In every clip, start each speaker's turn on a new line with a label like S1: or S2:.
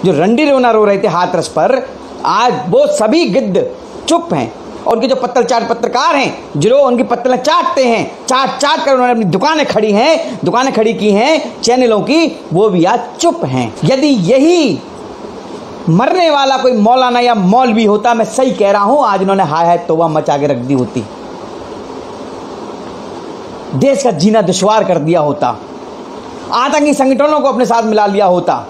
S1: जो रंडी रोना रो रहे थे हाथरस पर, आज वो सभी गिद्ध चुप हैं। और उनके जो पत्तल चाट पत्रकार हैं, जो उनकी पत्तलें चाटते हैं, चाट कर उन्होंने अपनी दुकानें खड़ी की हैं चैनलों की, वो भी आज चुप हैं। यदि यही मरने वाला कोई मौलाना या मौलवी होता, मैं सही कह रहा हूं, आज उन्होंने हाय हाय तौबा मचा के रख दी होती, देश का जीना दुश्वार कर दिया होता, आतंकी संगठनों को अपने साथ मिला लिया होता।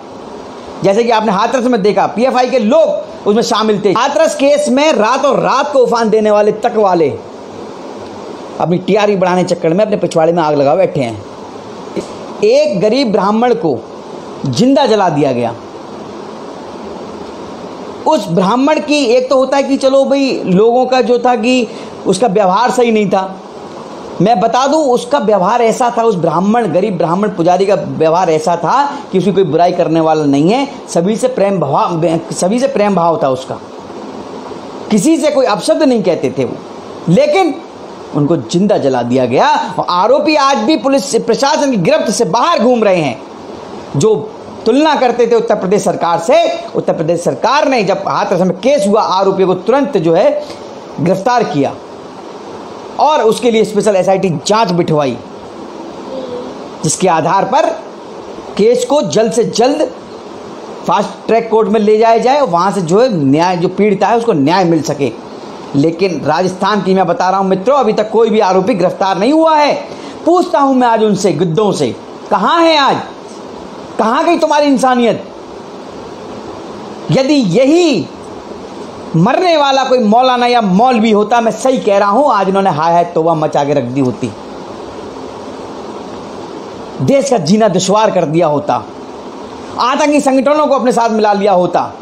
S1: जैसे कि आपने हाथरस में देखा, पीएफआई के लोग उसमें शामिल थे। हाथरस केस में रातों रात को उफान देने वाले तक वाले अपनी टीआरपी बढ़ाने चक्कर में अपने पिछवाड़े में आग लगा बैठे हैं। एक गरीब ब्राह्मण को जिंदा जला दिया गया। उस ब्राह्मण की एक तो होता है कि चलो भाई लोगों का जो था कि उसका व्यवहार सही नहीं था, मैं बता दूं उसका व्यवहार ऐसा था, उस गरीब ब्राह्मण पुजारी का व्यवहार ऐसा था कि उसकी कोई बुराई करने वाला नहीं है, सभी से प्रेम भाव था उसका, किसी से कोई अपशब्द नहीं कहते थे वो, लेकिन उनको जिंदा जला दिया गया। और आरोपी आज भी पुलिस प्रशासन की गिरफ्त से बाहर घूम रहे हैं। जो तुलना करते थे उत्तर प्रदेश सरकार से, उत्तर प्रदेश सरकार ने जब हाथरस में केस हुआ, आरोपी को तुरंत जो है गिरफ्तार किया और उसके लिए स्पेशल एसआईटी जांच बिठवाई, जिसके आधार पर केस को जल्द से जल्द फास्ट ट्रैक कोर्ट में ले जाया जाए और वहां से जो है न्याय, जो पीड़ित है उसको न्याय मिल सके। लेकिन राजस्थान की मैं बता रहा हूं मित्रों, अभी तक कोई भी आरोपी गिरफ्तार नहीं हुआ है। पूछता हूं मैं आज उनसे, गिद्धों से, कहां है आज, कहां गई तुम्हारी इंसानियत? यदि यही मरने वाला कोई मौलाना या मौलवी होता, मैं सही कह रहा हूं, आज उन्होंने हाय हाय तौबा मचा के रख दी होती, देश का जीना दुश्वार कर दिया होता, आतंकी संगठनों को अपने साथ मिला लिया होता।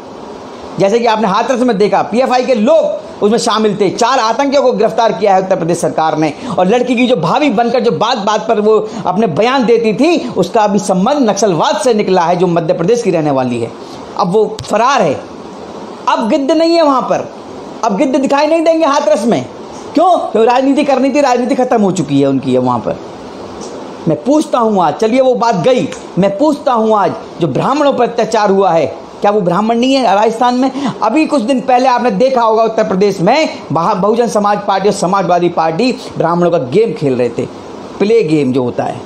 S1: जैसे कि आपने हाथरस में देखा, पीएफआई के लोग उसमें शामिल थे। 4 आतंकियों को गिरफ्तार किया है उत्तर प्रदेश सरकार ने। और लड़की की जो भाभी बनकर जो बात बात पर वो अपने बयान देती थी, उसका अभी संबंध नक्सलवाद से निकला है, जो मध्य प्रदेश की रहने वाली है। अब वो फरार है, अब गिद्ध नहीं है वहां पर, अब गिद्ध दिखाई नहीं देंगे हाथरस में। क्यों? क्योंकि राजनीति करनी थी, राजनीति खत्म हो चुकी है उनकी है वहां पर। मैं पूछता हूं आज, चलिए वो बात गई, मैं पूछता हूं आज, जो ब्राह्मणों पर अत्याचार हुआ है, क्या वो ब्राह्मण नहीं है राजस्थान में? अभी कुछ दिन पहले आपने देखा होगा उत्तर प्रदेश में बहुजन समाज पार्टी और समाजवादी पार्टी ब्राह्मणों का गेम खेल रहे थे, प्ले गेम जो होता है,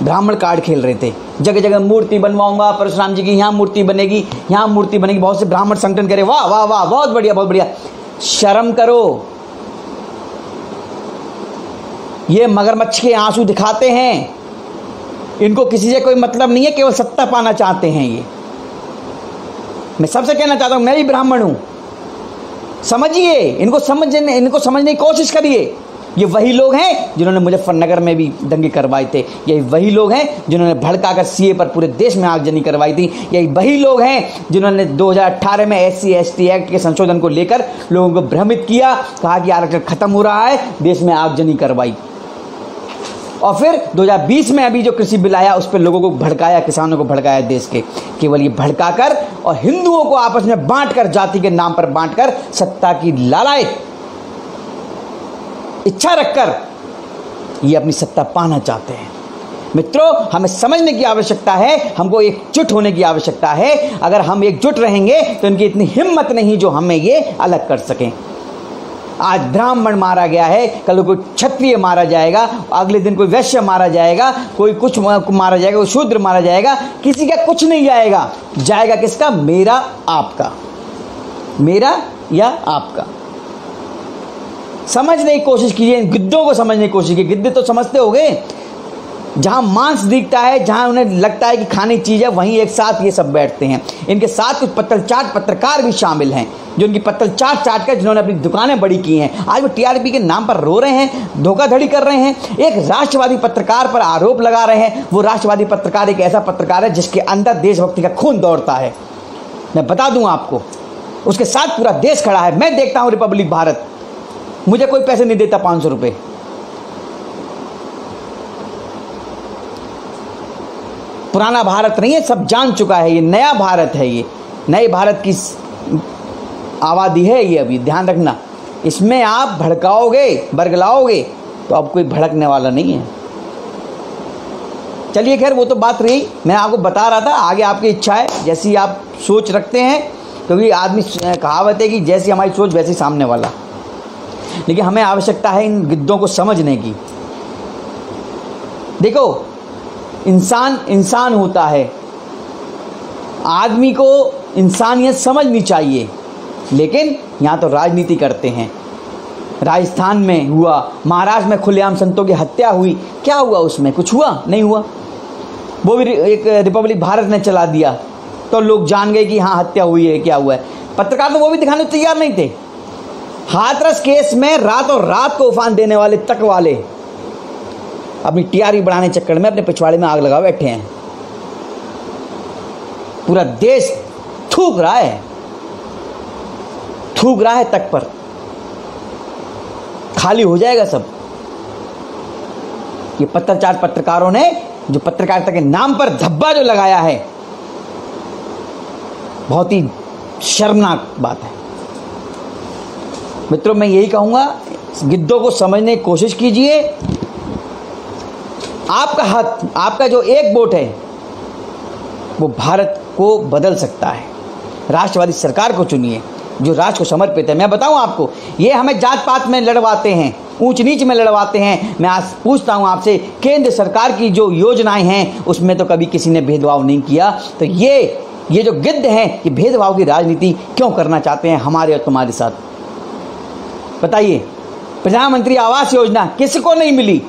S1: ब्राह्मण कार्ड खेल रहे थे। जगह जगह मूर्ति बनवाऊंगा परशुराम जी की, यहाँ मूर्ति बनेगी, यहाँ मूर्ति बनेगी। बहुत से ब्राह्मण संगठन करे, वाह वाह वाह, बहुत बढ़िया बहुत बढ़िया। शर्म करो, ये मगरमच्छ के आंसू दिखाते हैं, इनको किसी से कोई मतलब नहीं है, केवल सत्ता पाना चाहते हैं ये। मैं सबसे कहना चाहता हूं, मैं भी ब्राह्मण हूं, समझिए, इनको समझने की कोशिश करिए। ये वही लोग हैं जिन्होंने मुजफ्फरनगर में भी दंगे करवाए थे, यही वही लोग हैं जिन्होंने भड़काकर सीए पर पूरे देश में आगजनी करवाई थी, यही वही लोग हैं जिन्होंने 2018 में SC/ST एक्ट के संशोधन को लेकर लोगों को भ्रमित किया, कहा कि आरक्षण खत्म हो रहा है, देश में आगजनी करवाई। और फिर 2020 में अभी जो कृषि बिल आया, उस पर लोगों को भड़काया, किसानों को भड़काया देश के, केवल ये भड़काकर और हिंदुओं को आपस में बांटकर, जाति के नाम पर बांटकर, सत्ता की लालच इच्छा रखकर ये अपनी सत्ता पाना चाहते हैं। मित्रों, हमें समझने की आवश्यकता है, हमको एकजुट होने की आवश्यकता है। अगर हम एकजुट रहेंगे तो इनकी इतनी हिम्मत नहीं जो हमें ये अलग कर सकें। आज ब्राह्मण मारा गया है, कल कोई क्षत्रिय मारा जाएगा, अगले दिन कोई वैश्य मारा जाएगा, कोई कुछ मारा जाएगा, कोई शूद्र मारा जाएगा, किसी का कुछ नहीं जाएगा। जाएगा किसका? मेरा आपका, मेरा या आपका। समझने की कोशिश कीजिए, इन गिद्धों को समझने की कोशिश कीजिए। गिद्ध तो समझते होंगे, जहां मांस दिखता है, जहां उन्हें लगता है कि खाने की चीज है, वहीं एक साथ ये सब बैठते हैं। इनके साथ कुछ पत्तल चाट पत्रकार भी शामिल हैं, जो उनकी पत्तल चाट कर जिन्होंने अपनी दुकानें बड़ी की हैं, आज वो टीआरपी के नाम पर रो रहे हैं, धोखाधड़ी कर रहे हैं, एक राष्ट्रवादी पत्रकार पर आरोप लगा रहे हैं। वो राष्ट्रवादी पत्रकार एक ऐसा पत्रकार है जिसके अंदर देशभक्ति का खून दौड़ता है। मैं बता दूं आपको, उसके साथ पूरा देश खड़ा है। मैं देखता हूं रिपब्लिक भारत, मुझे कोई पैसे नहीं देता, 500 रुपए। पुराना भारत नहीं है, सब जान चुका है, ये नया भारत है, ये नए भारत की आबादी है ये। अभी ध्यान रखना, इसमें आप भड़काओगे, बरगलाओगे तो अब कोई भड़कने वाला नहीं है। चलिए खैर वो तो बात रही, मैं आपको बता रहा था, आगे आपकी इच्छा है जैसी आप सोच रखते हैं, क्योंकि आदमी कहावत है कि जैसी हमारी सोच वैसी सामने वाला। लेकिन हमें आवश्यकता है इन गिद्धों को समझने की। देखो, इंसान इंसान होता है, आदमी को इंसानियत समझनी चाहिए, लेकिन यहाँ तो राजनीति करते हैं। राजस्थान में हुआ, महाराष्ट्र में खुलेआम संतों की हत्या हुई, क्या हुआ उसमें? कुछ हुआ? नहीं हुआ। वो भी एक रिपब्लिक भारत ने चला दिया तो लोग जान गए कि हाँ हत्या हुई है, क्या हुआ है। पत्रकार तो वो भी दिखाने तैयार नहीं थे। हाथरस केस में रातों रात को उफान देने वाले तक वाले अपनी टीआरपी बढ़ाने चक्कर में अपने पिछवाड़े में आग लगा बैठे हैं। पूरा देश थूक रहा है तक पर, खाली हो जाएगा सब। ये पत्रकारों ने जो पत्रकारिता के नाम पर धब्बा जो लगाया है, बहुत ही शर्मनाक बात है। मित्रों, मैं यही कहूंगा, गिद्धों को समझने की कोशिश कीजिए। आपका हक, आपका जो एक वोट है वो भारत को बदल सकता है। राष्ट्रवादी सरकार को चुनिए जो राष्ट्र को समर्पित है। मैं बताऊं आपको, ये हमें जात पात में लड़वाते हैं, ऊंच नीच में लड़वाते हैं। मैं आज पूछता हूं आपसे, केंद्र सरकार की जो योजनाएं हैं उसमें तो कभी किसी ने भेदभाव नहीं किया, तो ये जो गिद्ध हैं ये भेदभाव की राजनीति क्यों करना चाहते हैं हमारे और तुम्हारे साथ? बताइए। प्रधानमंत्री आवास योजना किसको नहीं मिली?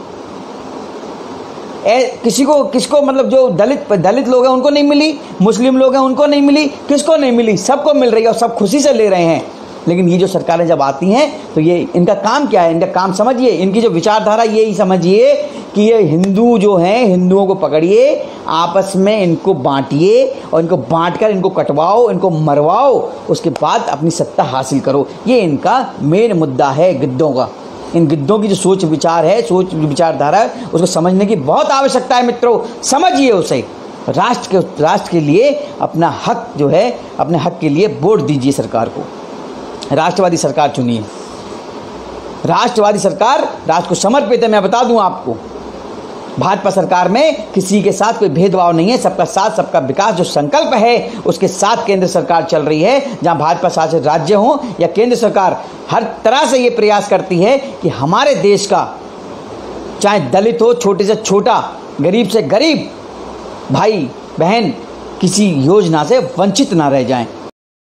S1: किसको मतलब जो दलित लोग हैं उनको नहीं मिली, मुस्लिम लोग हैं उनको नहीं मिली, किसको नहीं मिली? सबको मिल रही है और सब खुशी से ले रहे हैं। लेकिन ये जो सरकारें जब आती हैं तो ये इनका काम क्या है? इनका काम समझिए, इनकी जो विचारधारा यही समझिए कि ये हिंदू जो हैं, हिंदुओं को पकड़िए, आपस में इनको बांटिए और इनको बांटकर इनको कटवाओ, इनको मरवाओ, उसके बाद अपनी सत्ता हासिल करो। ये इनका मेन मुद्दा है गिद्धों का। इन गिद्धों की जो सोच विचारधारा है उसको समझने की बहुत आवश्यकता है। मित्रों, समझिए उसे। राष्ट्र के लिए अपना हक जो है, अपने हक के लिए वोट दीजिए सरकार को। राष्ट्रवादी सरकार चुनिए। राष्ट्रवादी सरकार राष्ट्र को समर्पित है। मैं बता दूं आपको, भाजपा सरकार में किसी के साथ कोई भेदभाव नहीं है। सबका साथ सबका विकास जो संकल्प है उसके साथ केंद्र सरकार चल रही है। जहां भाजपा शासित राज्य हो या केंद्र सरकार, हर तरह से ये प्रयास करती है कि हमारे देश का, चाहे दलित हो, छोटे से छोटा, गरीब से गरीब भाई बहन, किसी योजना से वंचित ना रह जाएं।